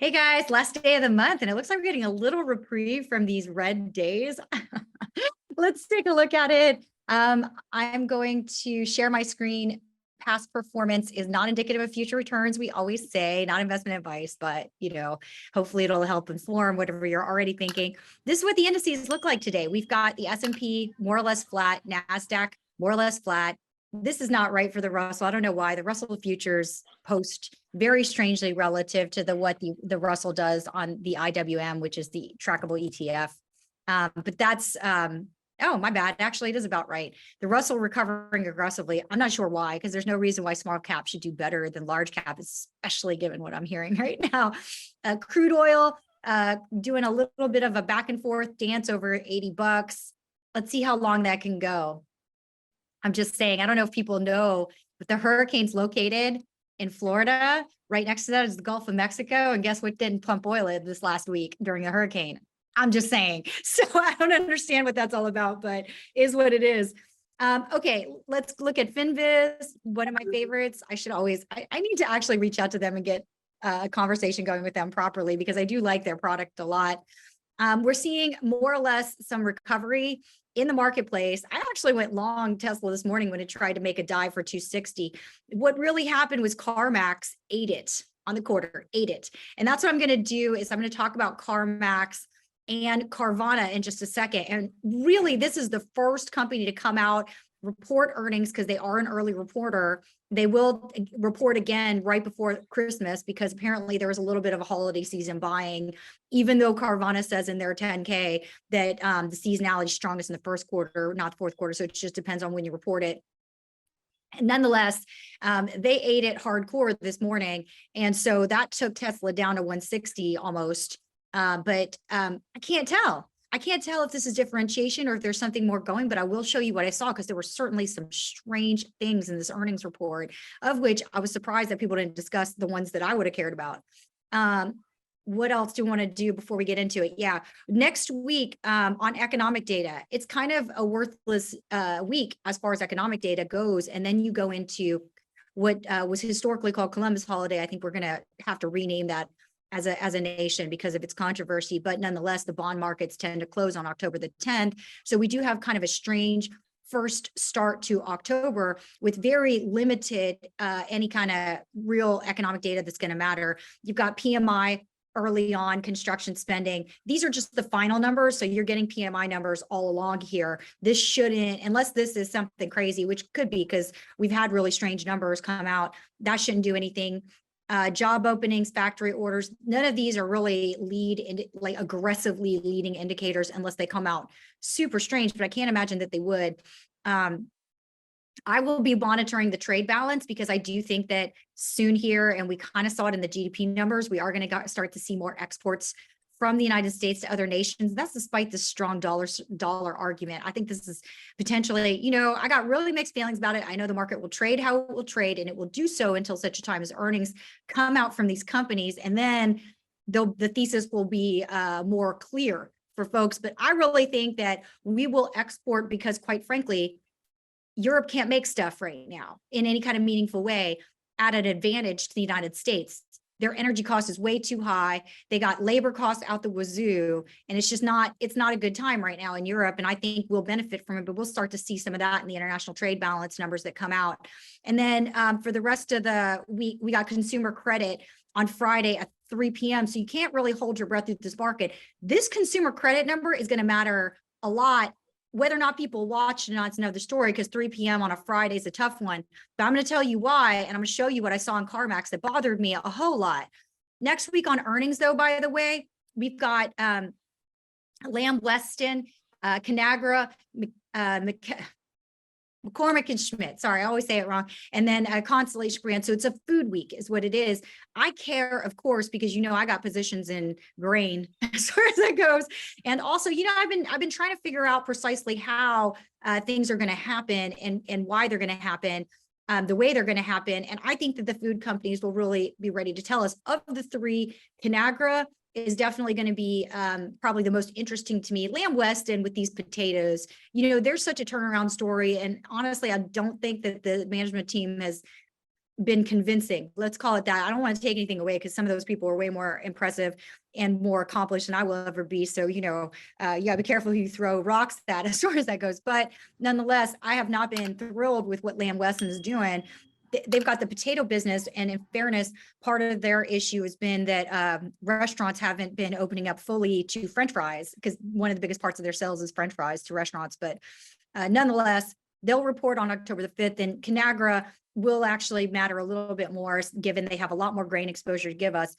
Hey guys, last day of the month, and it looks like we're getting a little reprieve from these red days. Let's take a look at it. I'm going to share my screen. Past performance is not indicative of future returns. We always say not investment advice, but hopefully it'll help inform whatever you're already thinking. This is what the indices look like today. We've got the S&P more or less flat, NASDAQ more or less flat. This is not right for the Russell. I don't know why the Russell futures post very strangely relative to what the Russell does on the IWM, which is the trackable ETF. But that's, oh, my bad. Actually, it is about right. The Russell recovering aggressively. I'm not sure why, because there's no reason why small cap should do better than large cap, especially given what I'm hearing right now. Crude oil doing a little bit of a back and forth dance over $80. Let's see how long that can go. I'm just saying, I don't know if people know, but the hurricane's located in Florida. Right next to that is the Gulf of Mexico. And guess what didn't pump oil in this last week during the hurricane? I'm just saying. So I don't understand what that's all about, but is what it is. Okay, let's look at Finvis, one of my favorites. I need to actually reach out to them and get a conversation going with them properly, because I do like their product a lot. We're seeing more or less some recovery in the marketplace. I actually went long Tesla this morning when it tried to make a dive for 260. What really happened was CarMax ate it on the quarter, ate it. And that's what I'm going to do is I'm going to talk about CarMax and Carvana in just a second. And really, this is the first company to come out, report earnings, because they are an early reporter. They will report again right before Christmas, because apparently there was a little bit of a holiday season buying, even though Carvana says in their 10K that the seasonality is strongest in the first quarter, not the fourth quarter. So it just depends on when you report it. And nonetheless, they ate it hardcore this morning. And so that took Tesla down to 160 almost. But I can't tell. I can't tell if this is differentiation or if there's something more going, but I will show you what I saw, because there were certainly some strange things in this earnings report, of which I was surprised that people didn't discuss the ones that I would have cared about. What else do you want to do before we get into it? Yeah, next week on economic data, it's kind of a worthless week as far as economic data goes. And then you go into what was historically called Columbus holiday. I think we're going to have to rename that as a nation because of its controversy, but nonetheless, the bond markets tend to close on October the 10th. So we do have kind of a strange first start to October with very limited any kind of real economic data that's going to matter. You've got PMI early on, construction spending. These are just the final numbers. So you're getting PMI numbers all along here. This shouldn't, unless this is something crazy, which could be because we've had really strange numbers come out, that shouldn't do anything. Job openings, factory orders, none of these are really like aggressively leading indicators unless they come out super strange, but I can't imagine that they would. I will be monitoring the trade balance, because I do think that soon here, and we kind of saw it in the GDP numbers, we are going to start to see more exports from the United States to other nations. That's despite the strong dollar argument. I think this is potentially, I got really mixed feelings about it. I know the market will trade how it will trade, and it will do so until such a time as earnings come out from these companies. And then the thesis will be more clear for folks. But I really think that we will export, because quite frankly, Europe can't make stuff right now in any kind of meaningful way at an advantage to the United States. Their energy cost is way too high. They got labor costs out the wazoo, and it's not a good time right now in Europe. And I think we'll benefit from it, but we'll start to see some of that in the international trade balance numbers that come out. And then for the rest of the week, we got consumer credit on Friday at 3 p.m. So you can't really hold your breath through this market. This consumer credit number is going to matter a lot. Whether or not people watch it or not, it's another story, because 3 p.m. on a Friday is a tough one. But I'm going to tell you why, and I'm going to show you what I saw in CarMax that bothered me a whole lot. Next week on earnings, though, by the way, we've got Lamb Weston, Conagra, McCormick and Schmidt. Sorry, I always say it wrong. And then Constellation Brand. So it's a food week is what it is. I care, of course, because, I got positions in grain as far as that goes. And also, I've been trying to figure out precisely how things are going to happen and why they're going to happen, the way they're going to happen. And I think that the food companies will really be ready to tell us. Of the three, Conagra is definitely going to be probably the most interesting to me. Lamb Weston with these potatoes, there's such a turnaround story. And honestly, I don't think that the management team has been convincing. Let's call it that. I don't want to take anything away because some of those people are way more impressive and more accomplished than I will ever be. So, you gotta be careful who you throw rocks at as far as that goes. But nonetheless, I have not been thrilled with what Lamb Weston is doing. They've got the potato business, and in fairness, part of their issue has been that restaurants haven't been opening up fully to French fries, because one of the biggest parts of their sales is French fries to restaurants. But nonetheless, they'll report on October the 5th, and Conagra will actually matter a little bit more, given they have a lot more grain exposure to give us.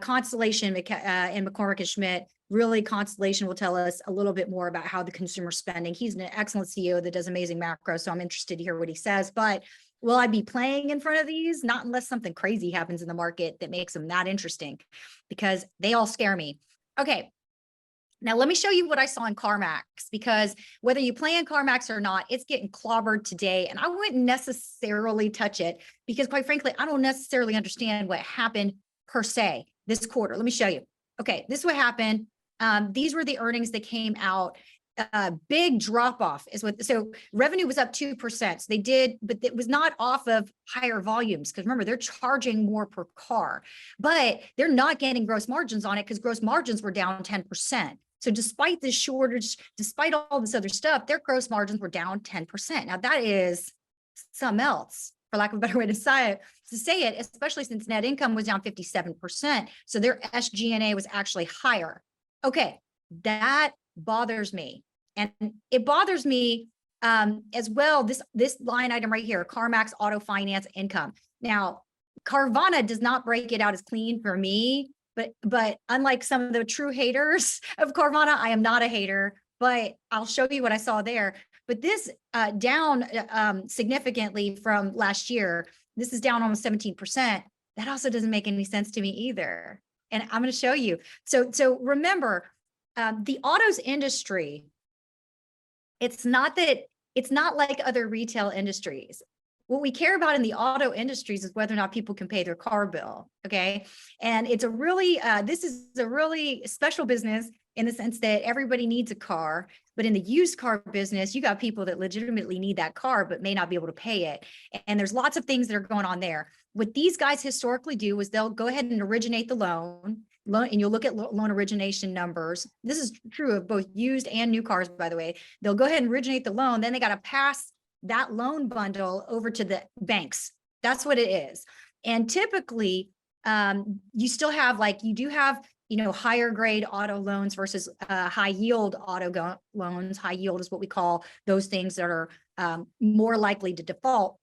Constellation and McCormick and Schmidt, really Constellation will tell us a little bit more about how the consumer's spending. He's an excellent CEO that does amazing macro, so I'm interested to hear what he says. But will I be playing in front of these? Not unless something crazy happens in the market that makes them that interesting, because they all scare me. Okay. Now, let me show you what I saw in CarMax, because whether you play in CarMax or not, it's getting clobbered today. And I wouldn't necessarily touch it because, quite frankly, I don't necessarily understand what happened per se this quarter. Let me show you. Okay, this is what happened. These were the earnings that came out. Big drop off is what, so revenue was up 2%. So they did, but it was not off of higher volumes, because remember, they're charging more per car, but they're not getting gross margins on it because gross margins were down 10%. So despite this shortage, despite all this other stuff, their gross margins were down 10%. Now that is something else, for lack of a better way to say it, especially since net income was down 57%. So their SG&A was actually higher. Okay, that bothers me. And it bothers me as well, this line item right here, CarMax Auto Finance Income. Now, Carvana does not break it out as clean for me, but unlike some of the true haters of Carvana, I am not a hater, but I'll show you what I saw there. But this down significantly from last year. This is down almost 17%. That also doesn't make any sense to me either. And I'm going to show you. So remember, the autos industry, it's not like other retail industries. What we care about in the auto industries is whether or not people can pay their car bill. Okay. And it's a really, this is a really special business in the sense that everybody needs a car. But in the used car business, you got people that legitimately need that car, but may not be able to pay it. And there's lots of things that are going on there. What these guys historically do is they'll go ahead and originate the loan, and you'll look at loan origination numbers. This is true of both used and new cars, by the way. They'll go ahead and originate the loan. Then they got to pass that loan bundle over to the banks. That's what it is. And typically, you still have, like, you do have, higher grade auto loans versus high yield auto loans. High yield is what we call those things that are more likely to default.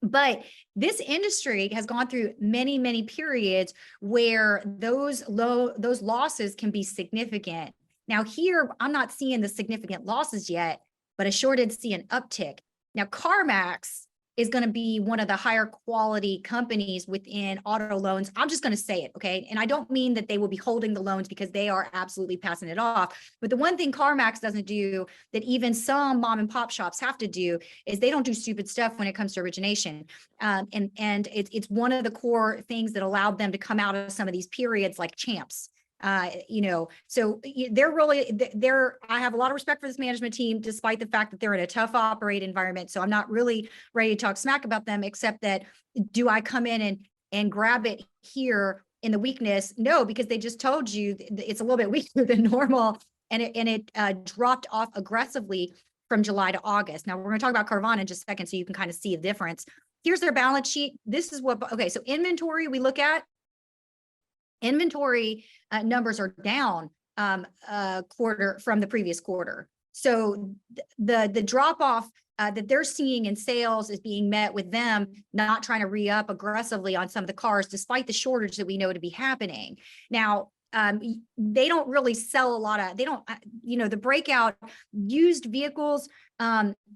But this industry has gone through many, many periods where those losses can be significant. Now here, I'm not seeing the significant losses yet, but I sure did see an uptick. Now, CarMax is going to be one of the higher quality companies within auto loans. I'm just going to say it, okay? And I don't mean that they will be holding the loans, because they are absolutely passing it off. But the one thing CarMax doesn't do that even some mom and pop shops have to do is they don't do stupid stuff when it comes to origination. And it's one of the core things that allowed them to come out of some of these periods like champs. So I have a lot of respect for this management team, despite the fact that they're in a tough operate environment. So I'm not really ready to talk smack about them, except that, do I come in and grab it here in the weakness? No, because they just told you it's a little bit weaker than normal, and it dropped off aggressively from July to August. Now we're going to talk about Carvana in just a second, so you can kind of see the difference. Here's their balance sheet. This is what, okay, so inventory we look at. Inventory numbers are down quarter from the previous quarter. So the drop off that they're seeing in sales is being met with them not trying to re-up aggressively on some of the cars, despite the shortage that we know to be happening. Now, they don't really sell a lot of, they don't, the breakout used vehicles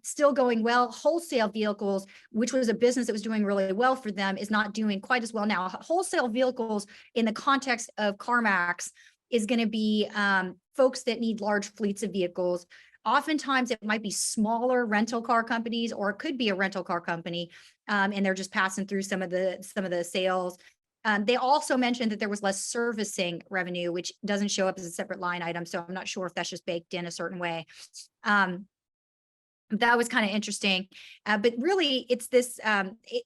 still going well. Wholesale vehicles, which was a business that was doing really well for them, is not doing quite as well now. Wholesale vehicles in the context of CarMax is going to be folks that need large fleets of vehicles. Oftentimes it might be smaller rental car companies, or it could be a rental car company, and they're just passing through some of the sales. They also mentioned that there was less servicing revenue, which doesn't show up as a separate line item. So I'm not sure if that's just baked in a certain way. That was kind of interesting. But really, it's this,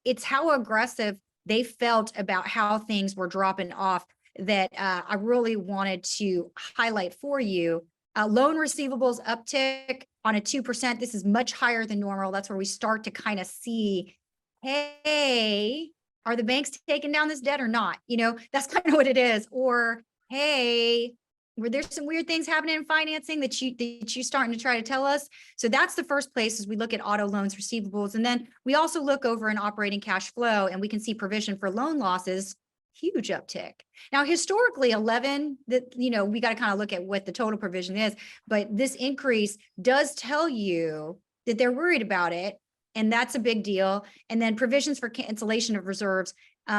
it's how aggressive they felt about how things were dropping off that I really wanted to highlight for you. Loan receivables uptick on a 2%. This is much higher than normal. That's where we start to kind of see, hey, are the banks taking down this debt or not? You know, that's kind of what it is. Or, hey, were there some weird things happening in financing that you starting to try to tell us? So that's the first place as we look at auto loans receivables. And then we also look over in operating cash flow and we can see provision for loan losses, huge uptick. Now, historically 11, that, you know, we got to kind of look at what the total provision is, but this increase does tell you that they're worried about it. And that's a big deal. And then provisions for cancellation of reserves.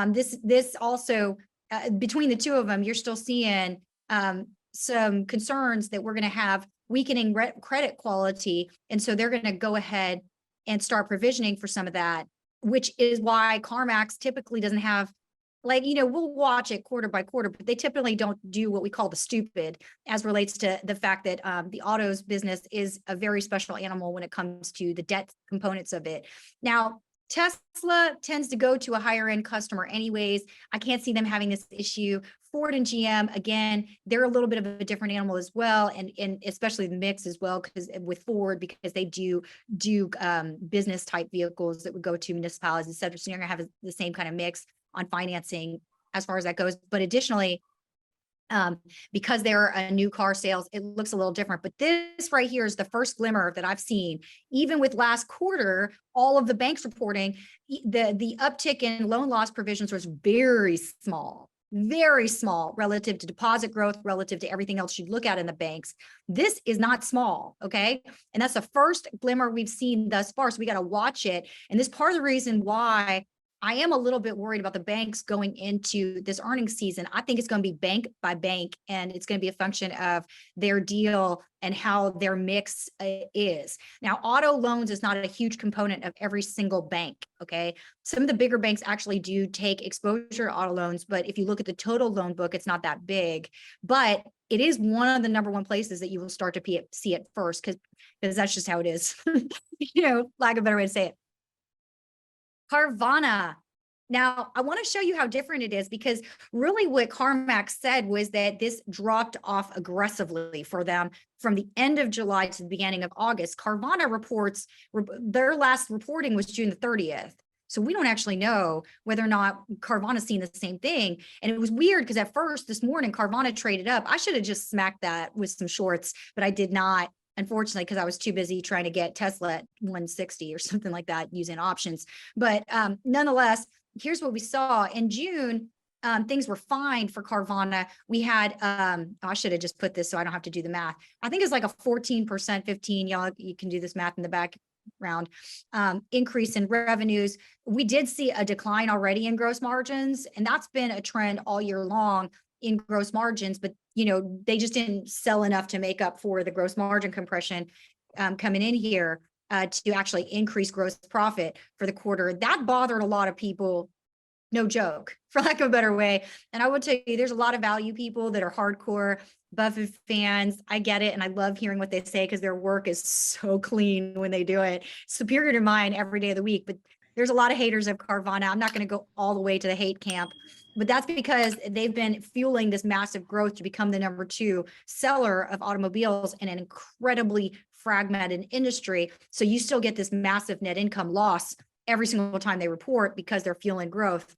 This also, between the two of them, you're still seeing some concerns that we're going to have weakening credit quality. And so they're going to go ahead and start provisioning for some of that, which is why CarMax typically doesn't have, like, you know, we'll watch it quarter by quarter, but they typically don't do what we call the stupid as relates to the fact that the autos business is a very special animal when it comes to the debt components of it. Now, Tesla tends to go to a higher end customer anyways. I can't see them having this issue. Ford and GM, again, they're a little bit of a different animal as well. And especially the mix as well, because with Ford, because they do business type vehicles that would go to municipalities, et cetera. So you're gonna have the same kind of mix on financing as far as that goes. But additionally, because they're a new car sales, it looks a little different. But this right here is the first glimmer that I've seen, even with last quarter, all of the banks reporting the uptick in loan loss provisions was very small relative to deposit growth, relative to everything else you look at in the banks. This is not small, okay? And that's the first glimmer we've seen thus far. So we got to watch it. And this is part of the reason why I am a little bit worried about the banks going into this earnings season. I think it's going to be bank by bank, and it's going to be a function of their deal and how their mix is. Now, auto loans is not a huge component of every single bank, okay? Some of the bigger banks actually do take exposure to auto loans, but if you look at the total loan book, it's not that big. But it is one of the number one places that you will start to see it first, because that's just how it is. You know, lack of a better way to say it. Carvana. Now, I want to show you how different it is, because really what CarMax said was that this dropped off aggressively for them from the end of July to the beginning of August. Carvana reports, their last reporting was June the 30th. So we don't actually know whether or not Carvana's seen the same thing. And it was weird because at first this morning, Carvana traded up. I should have just smacked that with some shorts, but I did not, unfortunately, because I was too busy trying to get Tesla at 160 or something like that using options. But nonetheless, here's what we saw in June. Things were fine for Carvana. We had, I should have just put this so I don't have to do the math. I think it's like a 14%, 15, y'all, you can do this math in the background, increase in revenues. We did see a decline already in gross margins, and that's been a trend all year long in gross margins, but you know, they just didn't sell enough to make up for the gross margin compression coming in here to actually increase gross profit for the quarter. That bothered a lot of people, no joke, for lack of a better way. And I will tell you, there's a lot of value people that are hardcore Buffett fans. I get it. And I love hearing what they say because their work is so clean when they do it. Superior to mine every day of the week. But there's a lot of haters of Carvana. I'm not going to go all the way to the hate camp, but that's because they've been fueling this massive growth to become the number 2 seller of automobiles in an incredibly fragmented industry. So you still get this massive net income loss every single time they report because they're fueling growth.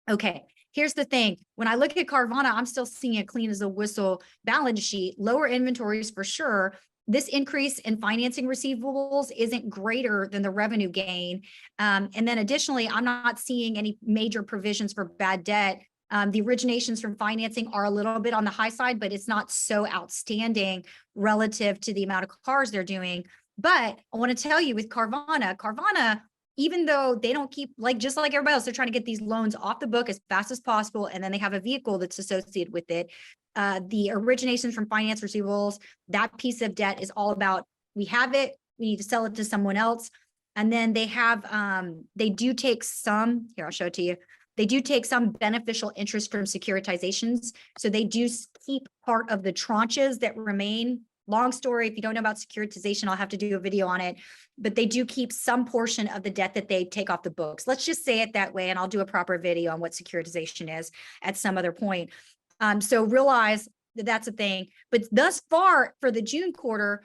Okay, here's the thing. When I look at Carvana, I'm still seeing a clean as a whistle balance sheet, lower inventories for sure. This increase in financing receivables isn't greater than the revenue gain. And then additionally, I'm not seeing any major provisions for bad debt. The originations from financing are a little bit on the high side, but it's not so outstanding relative to the amount of cars they're doing. But I want to tell you with Carvana, even though they don't keep, like, just like everybody else, they're trying to get these loans off the book as fast as possible. And then they have a vehicle that's associated with it. The originations from finance receivables, that piece of debt is all about, we have it, we need to sell it to someone else. And then they have, they do take some, here, I'll show it to you. They do take some beneficial interest from securitizations. So they do keep part of the tranches that remain long story. If you don't know about securitization, I'll have to do a video on it, but they do keep some portion of the debt that they take off the books. Let's just say it that way. And I'll do a proper video on what securitization is at some other point. So realize that that's a thing, but thus far for the June quarter,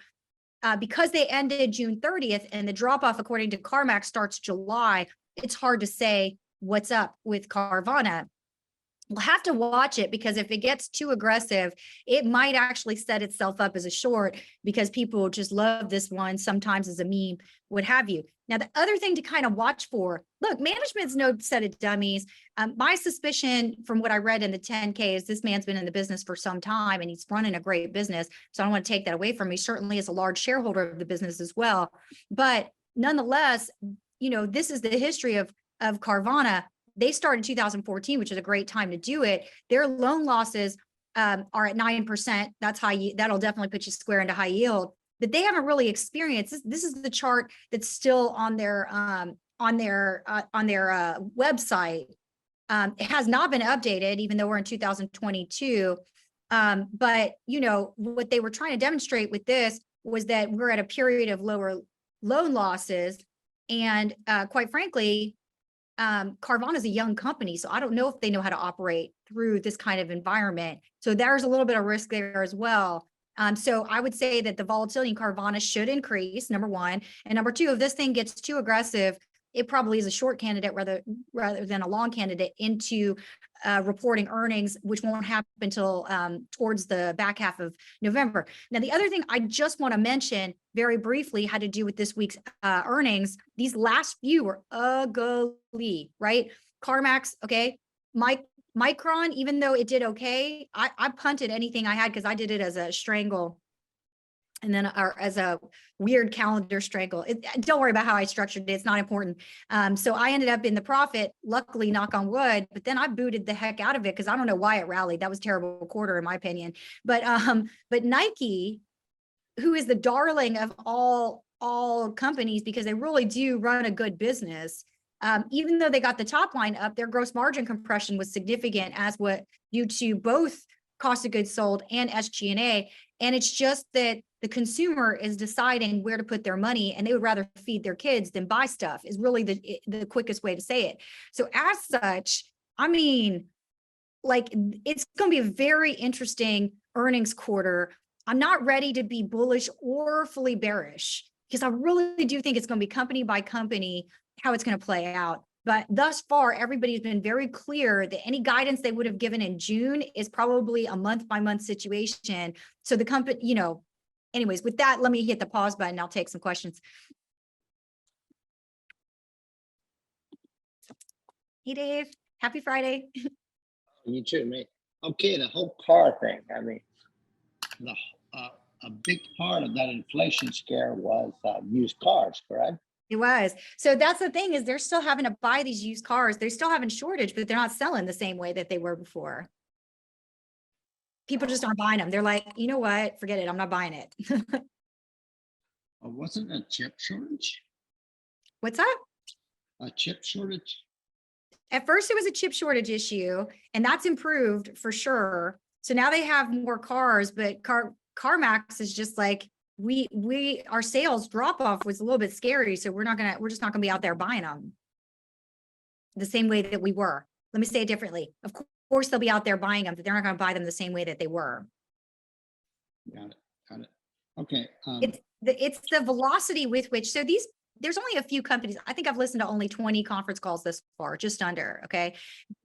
because they ended June 30th and the drop off according to CarMax starts July, it's hard to say what's up with Carvana. We'll have to watch it, because if it gets too aggressive, it might actually set itself up as a short, because people just love this one, sometimes as a meme, what have you. Now, the other thing to kind of watch for, look, management's no set of dummies. My suspicion from what I read in the 10K is this man's been in the business for some time and he's running a great business. So I don't want to take that away from him. He certainly is a large shareholder of the business as well. But nonetheless, this is the history of Carvana. They started in 2014, which is a great time to do it. Their loan losses are at 9%. That's high. That'll definitely put you square into high yield. But they haven't really experienced this. This is the chart that's still on their website. It has not been updated, even though we're in 2022. But what they were trying to demonstrate with this was that we're at a period of lower loan losses, and quite frankly, Carvana is a young company, so I don't know if they know how to operate through this kind of environment. So there's a little bit of risk there as well. So I would say that the volatility in Carvana should increase, number one. And number two, if this thing gets too aggressive, it probably is a short candidate rather than a long candidate into reporting earnings, which won't happen until towards the back half of November. Now, the other thing I just want to mention very briefly had to do with this week's earnings. These last few were ugly, right? CarMax, okay. Micron, even though it did okay, I punted anything I had because I did it as a strangle. And then as a weird calendar strangle. Don't worry about how I structured it. It's not important. So I ended up in the profit, luckily, knock on wood, but then I booted the heck out of it because I don't know why it rallied. That was a terrible quarter in my opinion. But Nike, who is the darling of all companies because they really do run a good business, even though they got the top line up, their gross margin compression was significant due to both cost of goods sold and SG&A. And it's just that the consumer is deciding where to put their money, and they would rather feed their kids than buy stuff, is really the quickest way to say it. So as such, I mean, like, it's going to be a very interesting earnings quarter. I'm not ready to be bullish or fully bearish because I really do think it's going to be company by company how it's going to play out. But thus far, everybody's been very clear that any guidance they would have given in June is probably a month by month situation. So the company, anyways, with that, let me hit the pause button. I'll take some questions. Hey, Dave. Happy Friday. You too, mate. Okay, the whole car thing. I mean, a big part of that inflation scare was used cars, correct? It was. So that's the thing, is they're still having to buy these used cars. They're still having shortage, but they're not selling the same way that they were before. People just aren't buying them. They're like, you know what? Forget it. I'm not buying it. Wasn't a chip shortage? What's that? A chip shortage? At first, it was a chip shortage issue, and that's improved for sure. So now they have more cars, but CarMax is just like, our sales drop off was a little bit scary. So we're just not gonna be out there buying them the same way that we were. Let me say it differently. Of course, they'll be out there buying them, but they're not gonna buy them the same way that they were. Got it. Okay. It's the velocity with which, so there's only a few companies. I think I've listened to only 20 conference calls this far, just under, okay.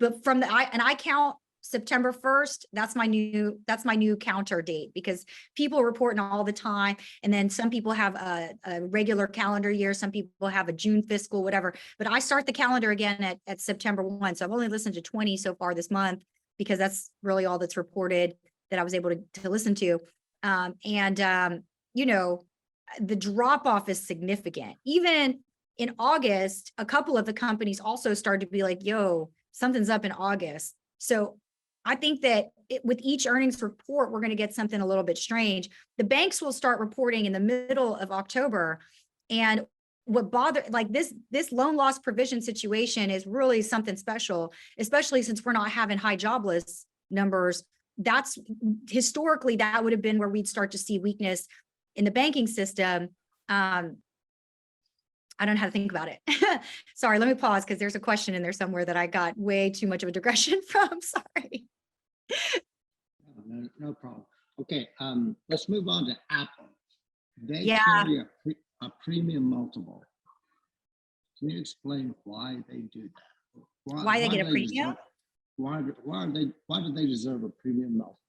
But I count September 1st, that's my new counter date, because people are reporting all the time. And then some people have a regular calendar year. Some people have a June fiscal, whatever. But I start the calendar again at September 1. So I've only listened to 20 so far this month, because that's really all that's reported that I was able to listen to. The drop off is significant. Even in August, a couple of the companies also started to be like, yo, something's up in August. So I think that with each earnings report, we're going to get something a little bit strange. The banks will start reporting in the middle of October. And this loan loss provision situation is really something special, especially since we're not having high jobless numbers that's historically, that would have been where we'd start to see weakness in the banking system. I don't know how to think about it. Sorry, let me pause because there's a question in there somewhere that I got way too much of a digression from. Sorry. No problem. Okay, let's move on to Apple. They Yeah. carry a premium multiple. Can you explain why they do that? Why they get a premium? Why do they deserve a premium multiple?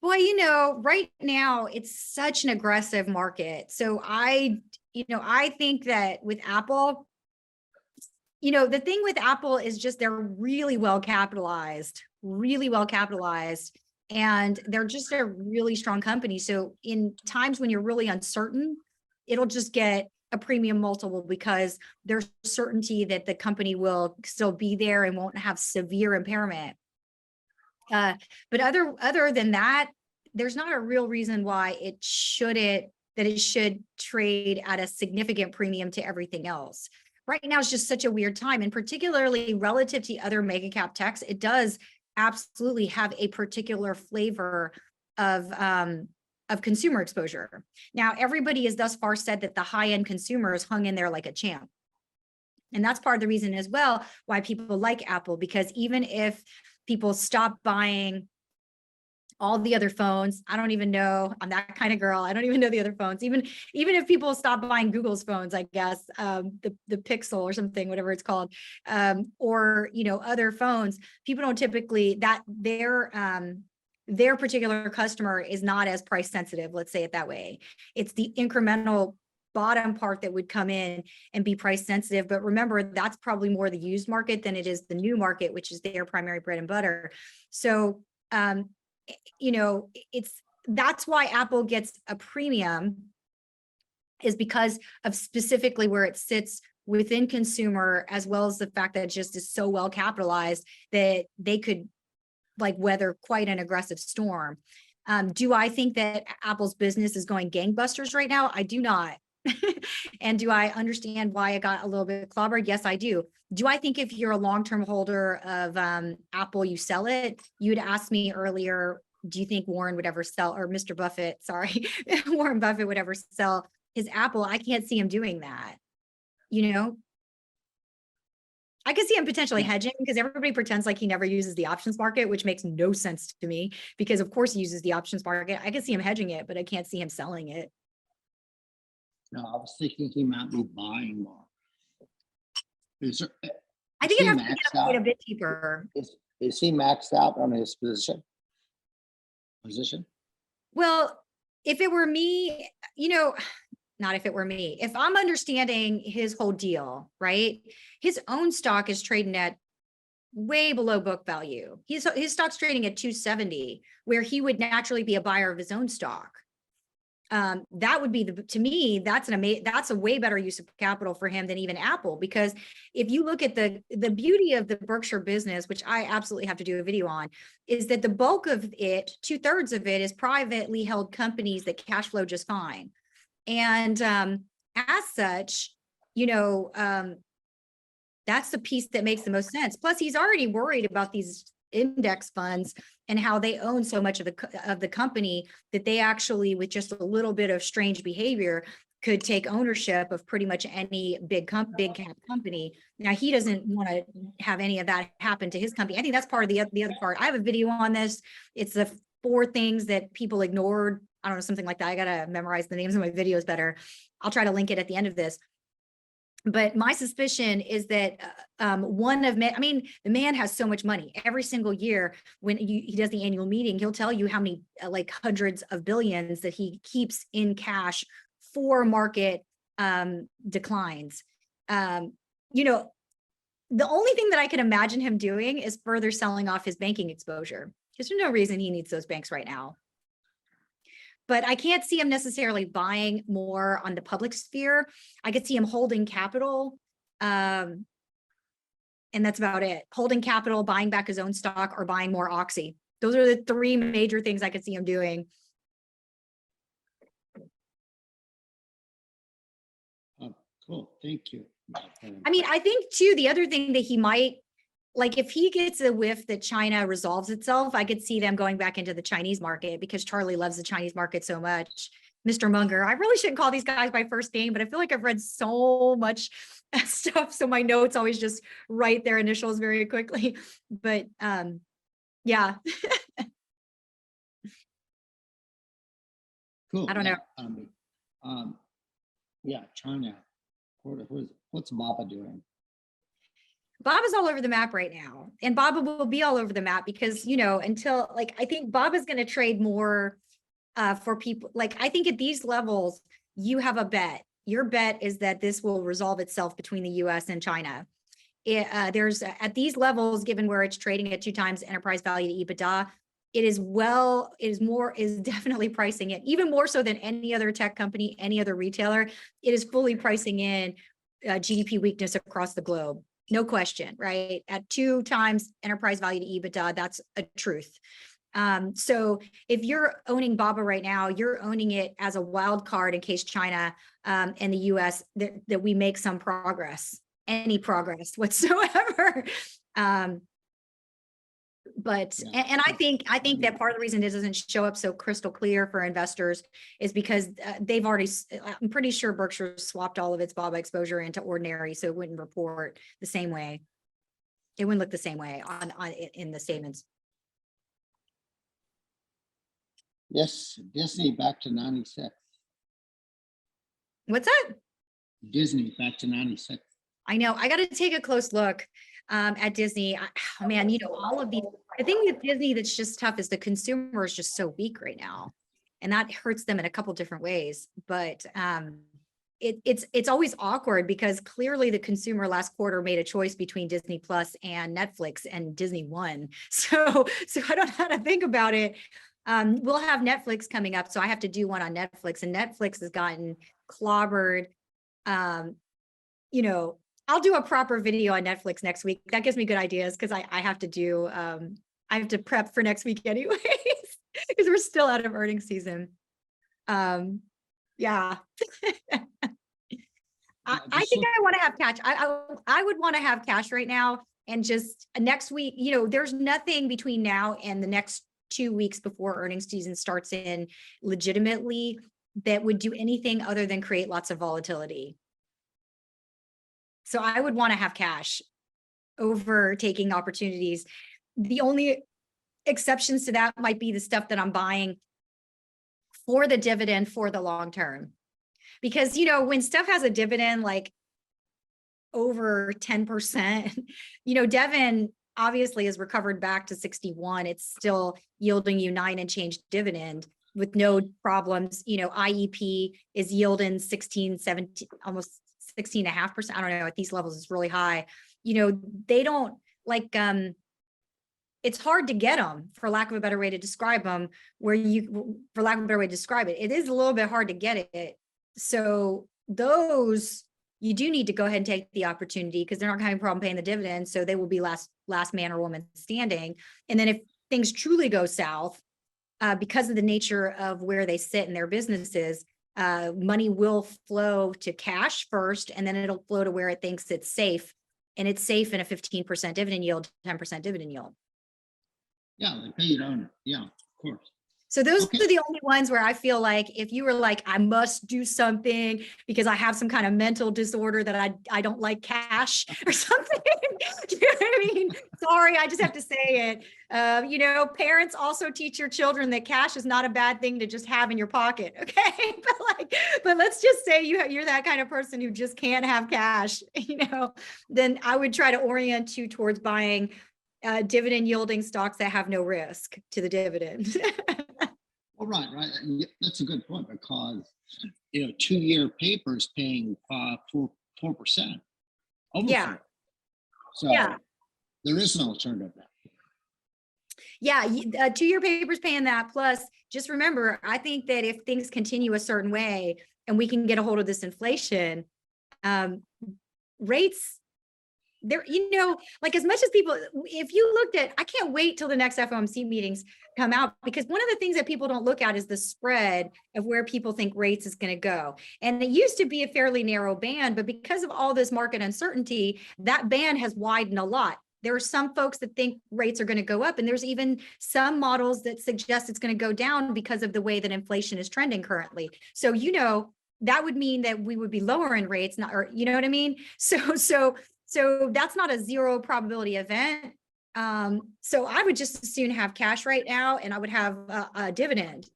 Well, you know, right now it's such an aggressive market. So I think that with Apple, you know, the thing with Apple is just they're really well capitalized, and they're just a really strong company. So in times when you're really uncertain, it'll just get a premium multiple because there's certainty that the company will still be there and won't have severe impairment. But other than that, there's not a real reason why it should trade at a significant premium to everything else. Right now, it's just such a weird time, and particularly relative to other mega cap techs, it does absolutely have a particular flavor of consumer exposure. Now, everybody has thus far said that the high-end consumers hung in there like a champ. And that's part of the reason as well why people like Apple, because even if people stop buying all the other phones, I don't even know, I'm that kind of girl, I don't even know the other phones. Even if people stop buying Google's phones, I guess, the Pixel or something, whatever it's called, or, you know, other phones, people don't typically, that their particular customer is not as price sensitive, let's say it that way. It's the incremental bottom part that would come in and be price sensitive. But remember, that's probably more the used market than it is the new market, which is their primary bread and butter. So, you know, that's why Apple gets a premium, is because of specifically where it sits within consumer, as well as the fact that it just is so well capitalized that they could like weather quite an aggressive storm. Do I think that Apple's business is going gangbusters right now? I do not. And do I understand why it got a little bit clobbered? Yes, I do. Do I think if you're a long-term holder of Apple, you sell it? You'd asked me earlier, do you think Warren would ever sell, or Mr. Buffett, sorry, Warren Buffett would ever sell his Apple? I can't see him doing that. You know, I could see him potentially hedging, because everybody pretends like he never uses the options market, which makes no sense to me, because of course he uses the options market. I could see him hedging it, but I can't see him selling it. No, I was thinking he might be buying more. I think it has to get a bit cheaper. Is he maxed out on his position? Well, if it were me, you know, not if it were me, if I'm understanding his whole deal, right? His own stock is trading at way below book value. His stock's trading at 270, where he would naturally be a buyer of his own stock. That would be to me, that's a way better use of capital for him than even Apple, because if you look at the beauty of the Berkshire business, which I absolutely have to do a video on, is that the bulk of it, 2/3 of it, is privately held companies that cash flow just fine. And as such, you know, that's the piece that makes the most sense. Plus, he's already worried about these index funds and how they own so much of the company that they actually, with just a little bit of strange behavior, could take ownership of pretty much any big cap company. Now, he doesn't want to have any of that happen to his company. I think that's part of the other part. I have a video on this. It's the 4 things that people ignored. I don't know, something like that. I got to memorize the names of my videos better. I'll try to link it at the end of this. But my suspicion is that the man has so much money. Every single year when he does the annual meeting, he'll tell you how many like hundreds of billions that he keeps in cash for market declines. You know, the only thing that I can imagine him doing is further selling off his banking exposure, because there's no reason he needs those banks right now. But I can't see him necessarily buying more on the public sphere. I could see him holding capital. And that's about it. Holding capital, buying back his own stock, or buying more Oxy. Those are the 3 major things I could see him doing. Oh, cool. Thank you. I mean, I think too, the other thing that he might like if he gets a whiff that China resolves itself, I could see them going back into the Chinese market because Charlie loves the Chinese market so much. Mr. Munger, I really shouldn't call these guys by first name, but I feel like I've read so much stuff. So my notes always just write their initials very quickly. But yeah, Cool. I don't know. Yeah, China. What's Baba doing? Bob is all over the map right now, and Baba will be all over the map because, you know, until like, I think Bob is going to trade more for people. Like, I think at these levels, you have a bet. Your bet is that this will resolve itself between the US and China. There's at these levels, given where it's trading at 2 times enterprise value to EBITDA, it is definitely pricing it, even more so than any other tech company, any other retailer. It is fully pricing in GDP weakness across the globe. No question, right? At 2 times enterprise value to EBITDA, that's a truth. So if you're owning Baba right now, you're owning it as a wild card in case China and the US that we make some progress, any progress whatsoever. But Yeah. and I think that part of the reason it doesn't show up so crystal clear for investors is because they've already, I'm pretty sure Berkshire swapped all of its Baba exposure into ordinary, so it wouldn't report the same way. It wouldn't look the same way on in the statements. Yes, Disney back to 96. What's that? Disney back to 96. I know. I got to take a close look at Disney. Oh man, you know, all of the thing with Disney that's just tough is the consumer is just so weak right now, and that hurts them in a couple different ways. But it's always awkward because clearly the consumer last quarter made a choice between Disney Plus and Netflix, and Disney won. So I don't know how to think about it. We'll have Netflix coming up, so I have to do one on Netflix, and Netflix has gotten clobbered. You know, I'll do a proper video on Netflix next week. That gives me good ideas because I have to do, I have to prep for next week anyways, because we're still out of earnings season. Yeah. I think I want to have cash. I would want to have cash right now, and just next week, you know, there's nothing between now and the next 2 weeks before earnings season starts in legitimately that would do anything other than create lots of volatility. So I would want to have cash over taking opportunities. The only exceptions to that might be the stuff that I'm buying for the dividend for the long term. Because, you know, when stuff has a dividend like over 10%, you know, Devon obviously has recovered back to 61. It's still yielding you 9 and change dividend with no problems. You know, IEP is yielding 16, 17, almost 16.5%. I don't know, at these levels, it's really high. You know, they don't like, it's hard to get them, for lack of a better way to describe them, for lack of a better way to describe it, it is a little bit hard to get it. So those, you do need to go ahead and take the opportunity because they're not having a problem paying the dividend. So they will be last man or woman standing. And then if things truly go south, because of the nature of where they sit in their businesses, money will flow to cash first, and then it'll flow to where it thinks it's safe. And it's safe in a 15% dividend yield, 10% dividend yield. Yeah, they pay you on. Yeah, of course. So those are the only ones where I feel like if you were like, I must do something because I have some kind of mental disorder that I don't like cash or something. You know what I mean? Sorry, I just have to say it. You know, parents also teach your children that cash is not a bad thing to just have in your pocket. Okay. But let's just say you're that kind of person who just can't have cash, you know, then I would try to orient you towards buying dividend yielding stocks that have no risk to the dividend. Well, right. That's a good point because, you know, 2-year paper is paying 4%. Yeah. So yeah, there is an alternative now. Yeah, 2-year paper's paying that. Plus, just remember, I think that if things continue a certain way and we can get a hold of this inflation, rates, there, you know, like as much as people, if you looked at, I can't wait till the next FOMC meetings come out, because one of the things that people don't look at is the spread of where people think rates is going to go. And it used to be a fairly narrow band, but because of all this market uncertainty, that band has widened a lot. There are some folks that think rates are going to go up, and there's even some models that suggest it's going to go down because of the way that inflation is trending currently. So, you know, that would mean that we would be lowering rates, not, or you know what I mean? So that's not a zero probability event. So I would just as soon have cash right now, and I would have a dividend.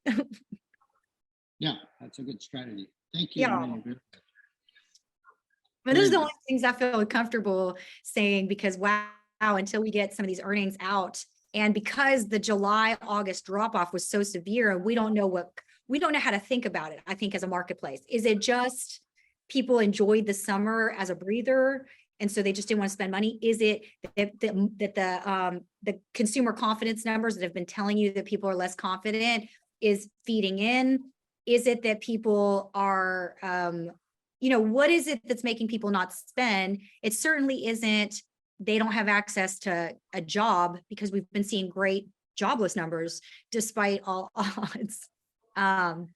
Yeah, that's a good strategy. Thank you. Yeah. Amanda. But those are the Very only things I feel comfortable saying, because wow, until we get some of these earnings out, and because the July, August drop off was so severe, and we don't know how to think about it. I think as a marketplace, is it just people enjoyed the summer as a breather, and so they just didn't want to spend money? Is it that the consumer confidence numbers that have been telling you that people are less confident is feeding in? Is it that people are you know, what is it that's making people not spend? It certainly isn't they don't have access to a job, because we've been seeing great jobless numbers despite all odds. And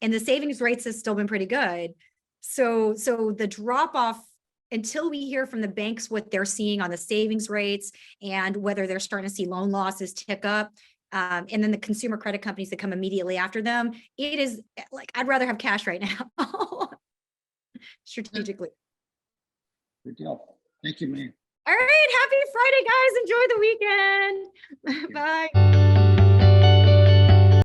the savings rates has still been pretty good. So the drop off, until we hear from the banks what they're seeing on the savings rates and whether they're starting to see loan losses tick up, and then the consumer credit companies that come immediately after them, it is like, I'd rather have cash right now. Strategically. good deal. Thank you, man. All right. Happy Friday, guys. Enjoy the weekend. Bye.